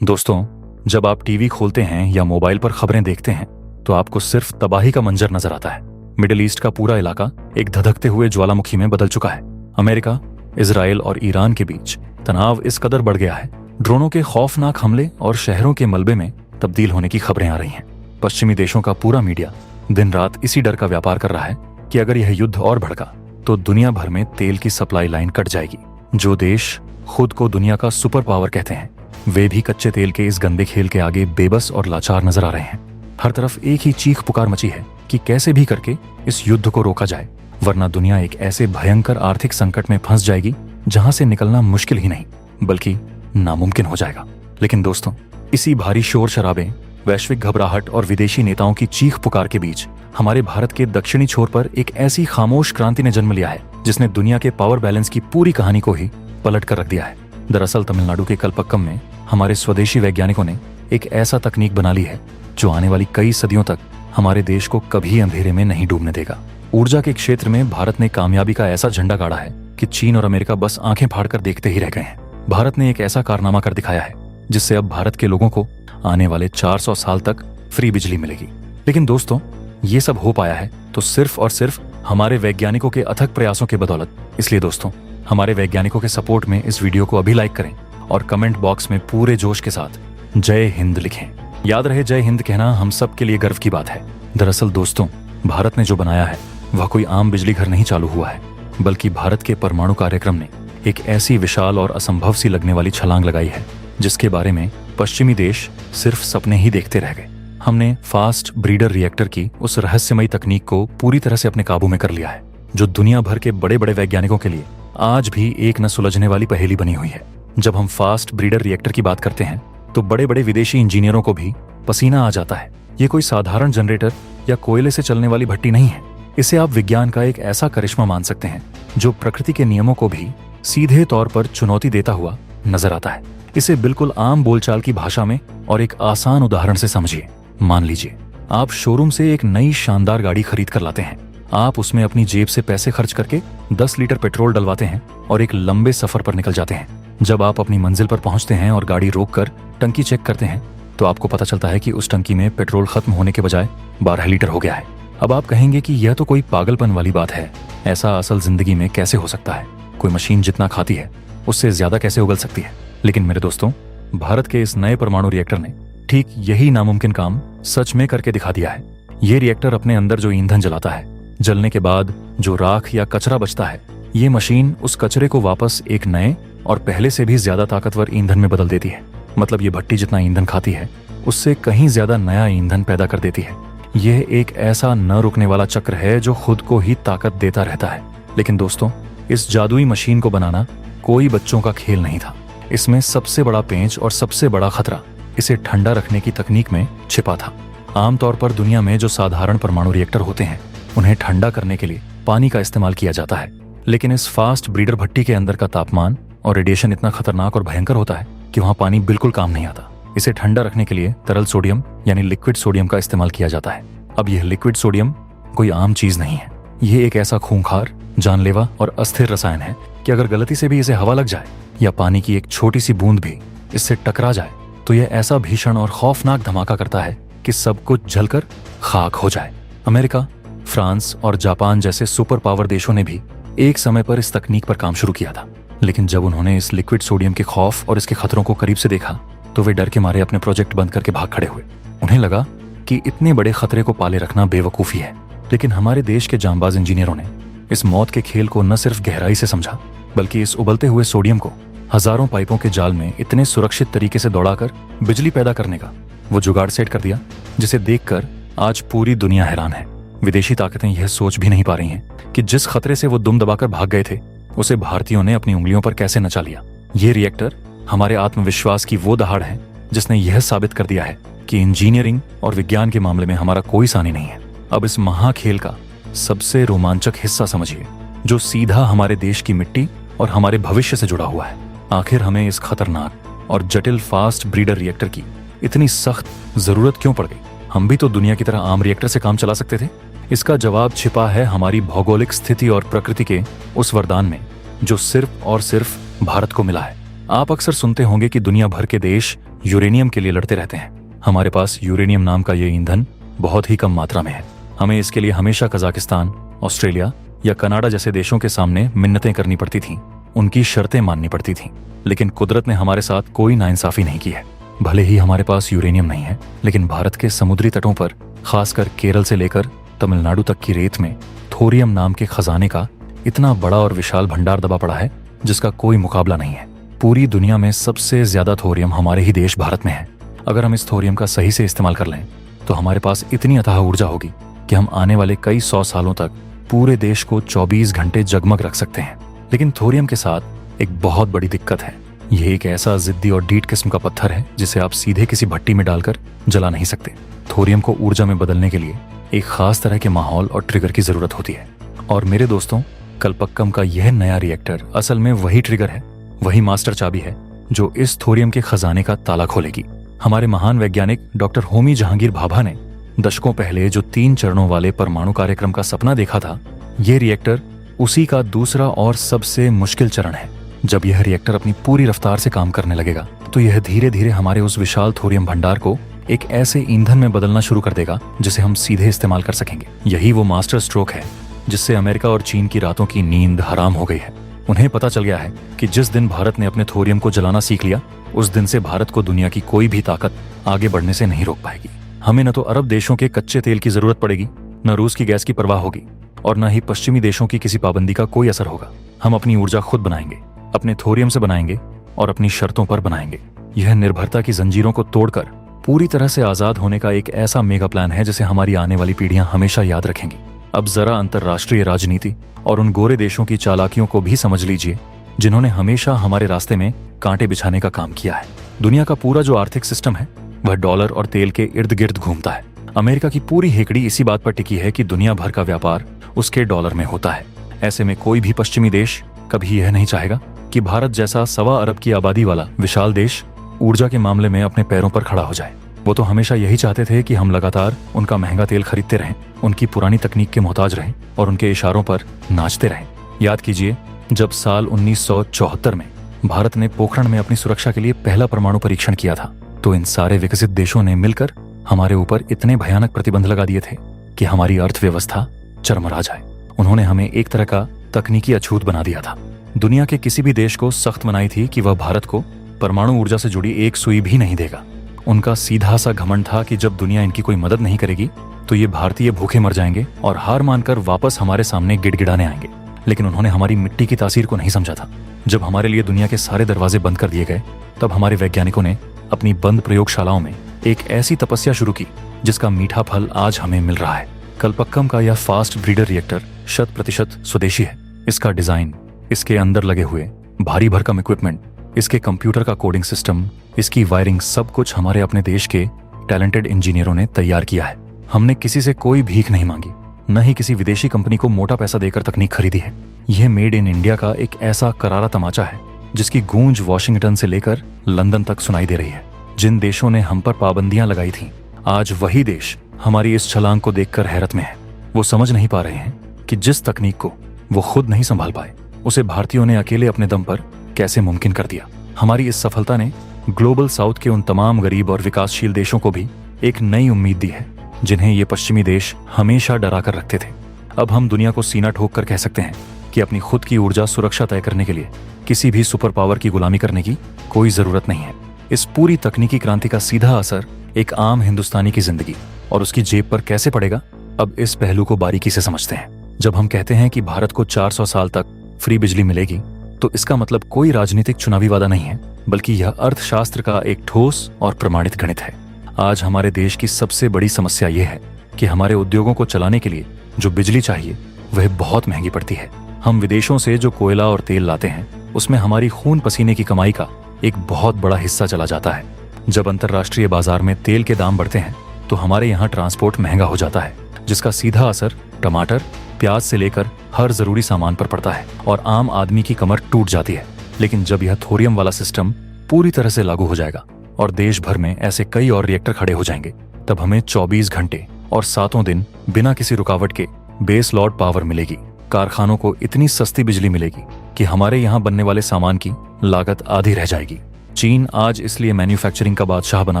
दोस्तों, जब आप टीवी खोलते हैं या मोबाइल पर खबरें देखते हैं तो आपको सिर्फ तबाही का मंजर नजर आता है। मिडिल ईस्ट का पूरा इलाका एक धधकते हुए ज्वालामुखी में बदल चुका है। अमेरिका, इजराइल और ईरान के बीच तनाव इस कदर बढ़ गया है, ड्रोनों के खौफनाक हमले और शहरों के मलबे में तब्दील होने की खबरें आ रही हैं। पश्चिमी देशों का पूरा मीडिया दिन रात इसी डर का व्यापार कर रहा है कि अगर यह युद्ध और भड़का तो दुनिया भर में तेल की सप्लाई लाइन कट जाएगी। जो देश खुद को दुनिया का सुपर पावर कहते हैं, वे भी कच्चे तेल के इस गंदे खेल के आगे बेबस और लाचार नजर आ रहे हैं। हर तरफ एक ही चीख पुकार मची है कि कैसे भी करके इस युद्ध को रोका जाए, वरना दुनिया एक ऐसे भयंकर आर्थिक संकट में फंस जाएगी जहां से निकलना मुश्किल ही नहीं बल्कि नामुमकिन हो जाएगा। लेकिन दोस्तों, इसी भारी शोर शराबे, वैश्विक घबराहट और विदेशी नेताओं की चीख पुकार के बीच हमारे भारत के दक्षिणी छोर पर एक ऐसी खामोश क्रांति ने जन्म लिया है जिसने दुनिया के पावर बैलेंस की पूरी कहानी को ही पलट कर रख दिया है। दरअसल तमिलनाडु के कलपक्कम में हमारे स्वदेशी वैज्ञानिकों ने एक ऐसा तकनीक बना ली है जो आने वाली कई सदियों तक हमारे देश को कभी अंधेरे में नहीं डूबने देगा। ऊर्जा के क्षेत्र में भारत ने कामयाबी का ऐसा झंडा गाड़ा है कि चीन और अमेरिका बस आंखें फाड़कर देखते ही रह गए हैं। भारत ने एक ऐसा कारनामा कर दिखाया है जिससे अब भारत के लोगों को आने वाले 400 साल तक फ्री बिजली मिलेगी। लेकिन दोस्तों, ये सब हो पाया है तो सिर्फ और सिर्फ हमारे वैज्ञानिकों के अथक प्रयासों के बदौलत। इसलिए दोस्तों, हमारे वैज्ञानिकों के सपोर्ट में इस वीडियो को अभी लाइक करें और कमेंट बॉक्स में पूरे जोश के साथ जय हिंद लिखें। याद रहे, जय हिंद कहना हम सब के लिए गर्व की बात है। दरअसल दोस्तों, भारत ने जो बनाया है वह कोई आम बिजली घर नहीं चालू हुआ है, बल्कि भारत के परमाणु कार्यक्रम ने एक ऐसी विशाल और असंभव सी लगने वाली छलांग लगाई है जिसके बारे में पश्चिमी देश सिर्फ सपने ही देखते रह गए। हमने फास्ट ब्रीडर रिएक्टर की उस रहस्यमयी तकनीक को पूरी तरह से अपने काबू में कर लिया है जो दुनिया भर के बड़े बड़े वैज्ञानिकों के लिए आज भी एक न सुलझने वाली पहेली बनी हुई है। जब हम फास्ट ब्रीडर रिएक्टर की बात करते हैं तो बड़े बड़े विदेशी इंजीनियरों को भी पसीना आ जाता है। ये कोई साधारण जनरेटर या कोयले से चलने वाली भट्टी नहीं है। इसे आप विज्ञान का एक ऐसा करिश्मा मान सकते हैं जो प्रकृति के नियमों को भी सीधे तौर पर चुनौती देता हुआ नजर आता है। इसे बिल्कुल आम बोलचाल की भाषा में और एक आसान उदाहरण से समझिए। मान लीजिए आप शोरूम से एक नई शानदार गाड़ी खरीद कर लाते हैं। आप उसमें अपनी जेब से पैसे खर्च करके 10 लीटर पेट्रोल डलवाते हैं और एक लंबे सफर पर निकल जाते हैं। जब आप अपनी मंजिल पर पहुंचते हैं और गाड़ी रोककर टंकी चेक करते हैं तो आपको पता चलता है कि उस टंकी में पेट्रोल खत्म होने के बजाय 12 लीटर हो गया है। अब आप कहेंगे कि यह तो कोई पागलपन वाली बात है, ऐसा असल जिंदगी में कैसे हो सकता है? कोई मशीन जितना खाती है उससे ज्यादा कैसे उगल सकती है? लेकिन मेरे दोस्तों, भारत के इस नए परमाणु रिएक्टर ने ठीक यही नामुमकिन काम सच में करके दिखा दिया है। ये रिएक्टर अपने अंदर जो ईंधन जलाता है, जलने के बाद जो राख या कचरा बचता है, ये मशीन उस कचरे को वापस एक नए और पहले से भी ज्यादा ताकतवर ईंधन में बदल देती है। मतलब ये भट्टी जितना ईंधन खाती है उससे कहीं ज्यादा नया ईंधन पैदा कर देती है। यह एक ऐसा न रुकने वाला चक्र है जो खुद को ही ताकत देता रहता है। लेकिन दोस्तों, इस जादुई मशीन को बनाना कोई बच्चों का खेल नहीं था। इसमें सबसे बड़ा पेंच और सबसे बड़ा खतरा इसे ठंडा रखने की तकनीक में छिपा था। आमतौर पर दुनिया में जो साधारण परमाणु रिएक्टर होते हैं उन्हें ठंडा करने के लिए पानी का इस्तेमाल किया जाता है, लेकिन इस फास्ट ब्रीडर भट्टी के अंदर का तापमान और रेडिएशन इतना खतरनाक और भयंकर होता है कि वहां पानी बिल्कुल काम नहीं आता। इसे ठंडा रखने के लिए तरल सोडियम यानी लिक्विड सोडियम का इस्तेमाल किया जाता है। अब यह लिक्विड सोडियम कोई आम चीज नहीं है। यह एक ऐसा खूंखार, जानलेवा और अस्थिर रसायन है कि अगर गलती से भी इसे हवा लग जाए या पानी की एक छोटी सी बूंद भी इससे टकरा जाए तो यह ऐसा भीषण और खौफनाक धमाका करता है कि सब कुछ जलकर खाक हो जाए। अमेरिका, फ्रांस और जापान जैसे सुपर पावर देशों ने भी एक समय पर इस तकनीक पर काम शुरू किया था, लेकिन जब उन्होंने इस लिक्विड सोडियम के खौफ और इसके खतरों को करीब से देखा तो वे डर के मारे अपने प्रोजेक्ट बंद करके भाग खड़े हुए। उन्हें लगा कि इतने बड़े खतरे को पाले रखना बेवकूफी है। लेकिन हमारे देश के जांबाज इंजीनियरों ने इस मौत के खेल को न सिर्फ गहराई से समझा बल्कि इस उबलते हुए सोडियम को हजारों पाइपों के जाल में इतने सुरक्षित तरीके से दौड़ाकर बिजली पैदा करने का वो जुगाड़ सेट कर दिया जिसे देखकर आज पूरी दुनिया हैरान है। विदेशी ताकतें यह सोच भी नहीं पा रही हैं कि जिस खतरे से वो दुम दबाकर भाग गए थे उसे भारतीयों ने अपनी उंगलियों पर कैसे नचा लिया। ये रिएक्टर हमारे आत्मविश्वास की वो दहाड़ है जिसने यह साबित कर दिया है कि इंजीनियरिंग और विज्ञान के मामले में हमारा कोई सानी नहीं है। अब इस महाखेल का सबसे रोमांचक हिस्सा समझिए जो सीधा हमारे देश की मिट्टी और हमारे भविष्य से जुड़ा हुआ है। आखिर हमें इस खतरनाक और जटिल फास्ट ब्रीडर रिएक्टर की इतनी सख्त जरूरत क्यों पड़ गई? हम भी तो दुनिया की तरह आम रिएक्टर से काम चला सकते थे। इसका जवाब छिपा है हमारी भौगोलिक स्थिति और प्रकृति के उस वरदान में जो सिर्फ और सिर्फ भारत को मिला है। आप अक्सर सुनते होंगे कि दुनिया भर के देश यूरेनियम के लिए लड़ते रहते हैं। हमारे पास यूरेनियम नाम का ये ईंधन बहुत ही कम मात्रा में है। हमें इसके लिए हमेशा कजाकिस्तान, ऑस्ट्रेलिया या कनाडा जैसे देशों के सामने मिन्नतें करनी पड़ती थीं, उनकी शर्तें माननी पड़ती थीं। लेकिन कुदरत ने हमारे साथ कोई नाइंसाफी नहीं की है। भले ही हमारे पास यूरेनियम नहीं है, लेकिन भारत के समुद्री तटों पर, खासकर केरल से लेकर तमिलनाडु तक की रेत में थोरियम नाम के खजाने का इतना बड़ा और विशाल भंडार दबा पड़ा है जिसका कोई मुकाबला नहीं है। पूरी दुनिया में सबसे ज्यादा थोरियम हमारे ही देश भारत में है। अगर हम इस थोरियम का सही से इस्तेमाल कर लें तो हमारे पास इतनी अथाह ऊर्जा होगी कि हम आने वाले कई 100 सालों तक पूरे देश को 24 घंटे जगमग रख सकते हैं। लेकिन थोरियम के साथ एक बहुत बड़ी दिक्कत है। यह एक ऐसा जिद्दी और डीठ किस्म का पत्थर है जिसे आप सीधे किसी भट्टी में डालकर जला नहीं सकते। थोरियम को ऊर्जा में बदलने के लिए एक खास तरह के माहौल और ट्रिगर की जरूरत होती है। और मेरे दोस्तों, कल्पक्कम का यह नया रिएक्टर असल में वही ट्रिगर है, वही मास्टर चाबी है जो इस थोरियम के खजाने का ताला खोलेगी। हमारे महान वैज्ञानिक डॉक्टर होमी जहांगीर भाभा ने दशकों पहले जो 3 चरणों वाले परमाणु कार्यक्रम का सपना देखा था, यह रिएक्टर उसी का दूसरा और सबसे मुश्किल चरण है। जब यह रिएक्टर अपनी पूरी रफ्तार से काम करने लगेगा तो यह धीरे धीरे हमारे उस विशाल थोरियम भंडार को एक ऐसे ईंधन में बदलना शुरू कर देगा जिसे हम सीधे इस्तेमाल कर सकेंगे। यही वो मास्टर स्ट्रोक है जिससे अमेरिका और चीन की रातों की नींद हराम हो गई है। उन्हें पता चल गया है कि जिस दिन भारत ने अपने थोरियम को जलाना सीख लिया, उस दिन से भारत को दुनिया की कोई भी ताकत आगे बढ़ने से नहीं रोक पाएगी। हमें न तो अरब देशों के कच्चे तेल की जरूरत पड़ेगी, न रूस की गैस की परवाह होगी, और न ही पश्चिमी देशों की किसी पाबंदी का कोई असर होगा। हम अपनी ऊर्जा खुद बनाएंगे, अपने थोरियम से बनाएंगे और अपनी शर्तों पर बनाएंगे। यह निर्भरता की जंजीरों को तोड़कर पूरी तरह से आजाद होने का एक ऐसा मेगा प्लान है जिसे हमारी आने वाली पीढ़ियां हमेशा याद रखेंगी। अब जरा अंतर्राष्ट्रीय राजनीति और उन गोरे देशों की चालाकियों को भी समझ लीजिए जिन्होंने हमेशा हमारे रास्ते में कांटे बिछाने का काम किया है। दुनिया का पूरा जो आर्थिक सिस्टम है वह डॉलर और तेल के इर्द गिर्द घूमता है। अमेरिका की पूरी हेकड़ी इसी बात पर टिकी है कि दुनिया भर का व्यापार उसके डॉलर में होता है। ऐसे में कोई भी पश्चिमी देश कभी यह नहीं चाहेगा कि भारत जैसा 1.25 अरब की आबादी वाला विशाल देश ऊर्जा के मामले में अपने पैरों पर खड़ा हो जाए। वो तो हमेशा यही चाहते थे कि हम लगातार उनका महंगा तेल खरीदते रहें, उनकी पुरानी तकनीक के मोहताज रहें और उनके इशारों पर नाचते रहें। याद कीजिए, जब साल 1974 में भारत ने पोखरण में अपनी सुरक्षा के लिए पहला परमाणु परीक्षण किया था, तो इन सारे विकसित देशों ने मिलकर हमारे ऊपर इतने भयानक प्रतिबंध लगा दिए थे कि हमारी अर्थव्यवस्था चरमरा जाए। उन्होंने हमें एक तरह का तकनीकी अछूत बना दिया था। दुनिया के किसी भी देश को सख्त मनाही थी कि वह भारत को परमाणु ऊर्जा से जुड़ी एक सुई भी नहीं देगा। उनका सीधा सा घमंड था कि जब दुनिया इनकी कोई मदद नहीं करेगी तो ये भारतीय भूखे मर जाएंगे और हार मानकर वापस हमारे सामने गिड़गिड़ाने आएंगे। लेकिन उन्होंने हमारी मिट्टी की तासीर को नहीं समझा था। जब हमारे लिए दुनिया के सारे दरवाजे बंद कर दिए गए, तब हमारे वैज्ञानिकों ने अपनी बंद प्रयोगशालाओं में एक ऐसी तपस्या शुरू की जिसका मीठा फल आज हमें मिल रहा है। कल्पक्कम का यह फास्ट ब्रीडर रिएक्टर 100% स्वदेशी है। इसका डिजाइन, इसके अंदर लगे हुए भारी भरकम इक्विपमेंट, इसके कंप्यूटर का कोडिंग सिस्टम, इसकी वायरिंग, सब कुछ हमारे अपने देश के टैलेंटेड इंजीनियरों ने तैयार किया है। हमने किसी से कोई भीख नहीं मांगी, न ही किसी विदेशी कंपनी को मोटा पैसा देकर तकनीक खरीदी है। यह मेड इन इंडिया का एक ऐसा करारा तमाचा है जिसकी गूंज वॉशिंगटन से लेकर लंदन तक सुनाई दे रही है। जिन देशों ने हम पर पाबंदियां लगाई थीं, आज वही देश हमारी इस छलांग को देखकर हैरत में है। वो समझ नहीं पा रहे हैं कि जिस तकनीक को वो खुद नहीं संभाल पाए, उसे भारतीयों ने अकेले अपने दम पर कैसे मुमकिन कर दिया। हमारी इस सफलता ने ग्लोबल साउथ के उन तमाम गरीब और विकासशील देशों को भी एक नई उम्मीद दी है जिन्हें ये पश्चिमी देश हमेशा डरा कर रखते थे। अब हम दुनिया को सीना ठोक कर कह सकते हैं कि अपनी खुद की ऊर्जा सुरक्षा तय करने के लिए किसी भी सुपर पावर की गुलामी करने की कोई जरूरत नहीं है। इस पूरी तकनीकी क्रांति का सीधा असर एक आम हिंदुस्तानी की जिंदगी और उसकी जेब पर कैसे पड़ेगा, अब इस पहलू को बारीकी से समझते हैं। जब हम कहते हैं कि भारत को 400 साल तक फ्री बिजली मिलेगी, तो इसका मतलब कोई राजनीतिक चुनावी वादा नहीं है, बल्कि यह अर्थशास्त्र का एक ठोस और प्रमाणित गणित है। आज हमारे देश की सबसे बड़ी समस्या यह है कि हमारे उद्योगों को चलाने के लिए जो बिजली चाहिए वह बहुत महंगी पड़ती है। हम विदेशों से जो कोयला और तेल लाते हैं, उसमें हमारी खून पसीने की कमाई का एक बहुत बड़ा हिस्सा चला जाता है। जब अंतर्राष्ट्रीय बाजार में तेल के दाम बढ़ते हैं तो हमारे यहाँ ट्रांसपोर्ट महंगा हो जाता है, जिसका सीधा असर टमाटर, प्याज से लेकर हर जरूरी सामान पर पड़ता है और आम आदमी की कमर टूट जाती है। लेकिन जब यह थोरियम वाला सिस्टम पूरी तरह से लागू हो जाएगा और देश भर में ऐसे कई और रिएक्टर खड़े हो जाएंगे, तब हमें 24 घंटे और 7 दिन बिना किसी रुकावट के बेस लोड पावर मिलेगी। कारखानों को इतनी सस्ती बिजली मिलेगी कि हमारे यहाँ बनने वाले सामान की लागत आधी रह जाएगी। चीन आज इसलिए मैन्युफैक्चरिंग का बादशाह बना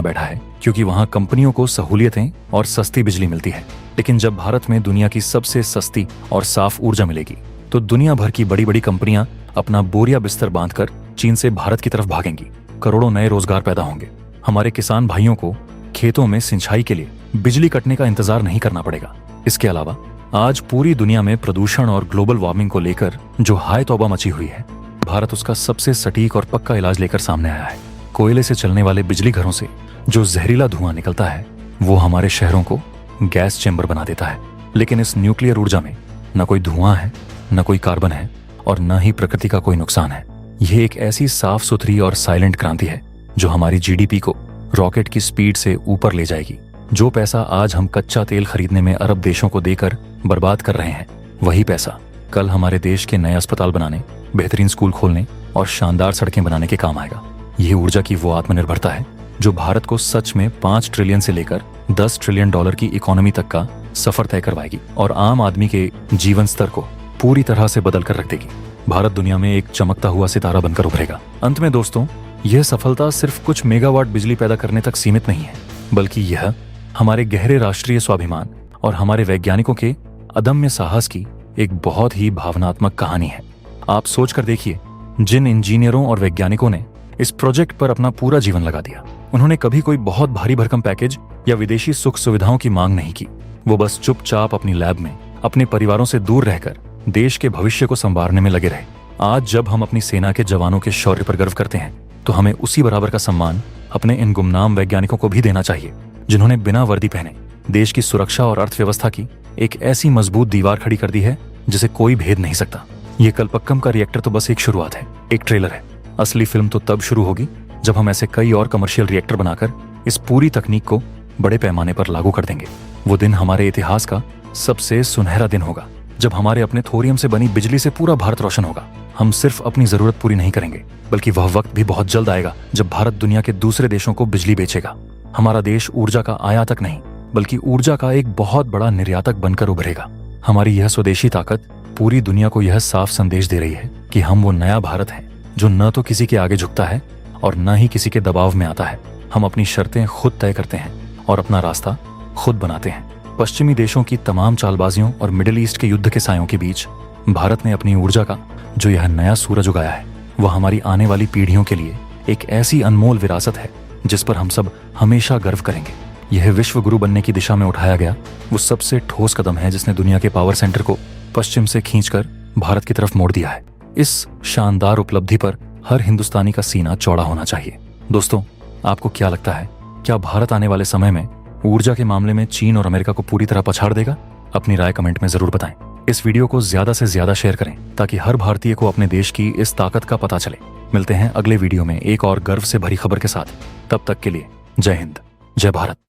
बैठा है क्योंकि वहां कंपनियों को सहूलियतें और सस्ती बिजली मिलती है। लेकिन जब भारत में दुनिया की सबसे सस्ती और साफ ऊर्जा मिलेगी तो दुनिया भर की बड़ी बड़ी कंपनियां अपना बोरिया बिस्तर बांधकर चीन से भारत की तरफ भागेंगी। करोड़ों नए रोजगार पैदा होंगे। हमारे किसान भाइयों को खेतों में सिंचाई के लिए बिजली कटने का इंतजार नहीं करना पड़ेगा। इसके अलावा आज पूरी दुनिया में प्रदूषण और ग्लोबल वार्मिंग को लेकर जो हाय तौबा मची हुई है, भारत उसका सबसे सटीक और पक्का इलाज लेकर सामने आया है। कोयले से चलने वाले बिजली घरों से जो जहरीला धुआं निकलता है वो हमारे शहरों को गैस चेंबर बना देता है। लेकिन इस न्यूक्लियर ऊर्जा में न कोई धुआं है, न कोई कार्बन है और न ही प्रकृति का कोई नुकसान है। यह एक ऐसी साफ सुथरी और साइलेंट क्रांति है जो हमारी जीडीपी को रॉकेट की स्पीड से ऊपर ले जाएगी। जो पैसा आज हम कच्चा तेल खरीदने में अरब देशों को देकर बर्बाद कर रहे हैं, वही पैसा कल हमारे देश के नए अस्पताल बनाने, बेहतरीन स्कूल खोलने और शानदार सड़कें बनाने के काम आएगा। यह ऊर्जा की वो आत्मनिर्भरता है जो भारत को सच में 5 ट्रिलियन से लेकर 10 ट्रिलियन डॉलर की इकोनॉमी तक का सफर तय करवाएगी और आम आदमी के जीवन स्तर को पूरी तरह से बदल कर रख देगी। भारत दुनिया में एक चमकता हुआ सितारा बनकर उभरेगा। अंत में दोस्तों, यह सफलता सिर्फ कुछ मेगावाट बिजली पैदा करने तक सीमित नहीं है, बल्कि यह हमारे गहरे राष्ट्रीय स्वाभिमान और हमारे वैज्ञानिकों के अदम्य साहस की एक बहुत ही भावनात्मक कहानी है। आप सोच कर देखिए, जिन इंजीनियरों और वैज्ञानिकों ने इस प्रोजेक्ट पर अपना पूरा जीवन लगा दिया, उन्होंने कभी कोई बहुत भारी भरकम पैकेज या विदेशी सुख सुविधाओं की मांग नहीं की। वो बस चुपचाप अपनी लैब में अपने परिवारों से दूर रहकर देश के भविष्य को संवारने में लगे रहे। आज जब हम अपनी सेना के जवानों के शौर्य पर गर्व करते हैं तो हमें उसी बराबर का सम्मान अपने इन गुमनाम वैज्ञानिकों को भी देना चाहिए, जिन्होंने बिना वर्दी पहने देश की सुरक्षा और अर्थव्यवस्था की एक ऐसी मजबूत दीवार खड़ी कर दी है जिसे कोई भेद नहीं सकता। ये कल्पक्कम का रिएक्टर तो बस एक शुरुआत है, एक ट्रेलर है। असली फिल्म तो तब शुरू होगी जब हम ऐसे कई और कमर्शियल रिएक्टर बनाकर इस पूरी तकनीक को बड़े पैमाने पर लागू कर देंगे। वो दिन हमारे इतिहास का सबसे सुनहरा दिन होगा जब हमारे अपने थोरियम से बनी बिजली से पूरा भारत रोशन होगा। हम सिर्फ अपनी जरूरत पूरी नहीं करेंगे, बल्कि वह वक्त भी बहुत जल्द आएगा जब भारत दुनिया के दूसरे देशों को बिजली बेचेगा। हमारा देश ऊर्जा का आयातक नहीं, बल्कि ऊर्जा का एक बहुत बड़ा निर्यातक बनकर उभरेगा। हमारी यह स्वदेशी ताकत पूरी दुनिया को यह साफ संदेश दे रही है कि हम वो नया भारत हैं जो न तो किसी के आगे झुकता है और न ही किसी के दबाव में आता है। हम अपनी शर्तें खुद तय करते हैं और अपना रास्ता खुद बनाते हैं। पश्चिमी देशों की तमाम चालबाजियों और मिडिल ईस्ट के युद्ध के सायों के बीच भारत ने अपनी ऊर्जा का जो यह नया सूरज उगाया है, वह हमारी आने वाली पीढ़ियों के लिए एक ऐसी अनमोल विरासत है जिस पर हम सब हमेशा गर्व करेंगे। यह विश्व गुरु बनने की दिशा में उठाया गया वो सबसे ठोस कदम है जिसने दुनिया के पावर सेंटर को पश्चिम से खींचकर भारत की तरफ मोड़ दिया है। इस शानदार उपलब्धि पर हर हिंदुस्तानी का सीना चौड़ा होना चाहिए। दोस्तों, आपको क्या लगता है, क्या भारत आने वाले समय में ऊर्जा के मामले में चीन और अमेरिका को पूरी तरह पछाड़ देगा? अपनी राय कमेंट में जरूर बताएं। इस वीडियो को ज्यादा से ज्यादा शेयर करें ताकि हर भारतीय को अपने देश की इस ताकत का पता चले। मिलते हैं अगले वीडियो में एक और गर्व से भरी खबर के साथ। तब तक के लिए जय हिंद, जय भारत।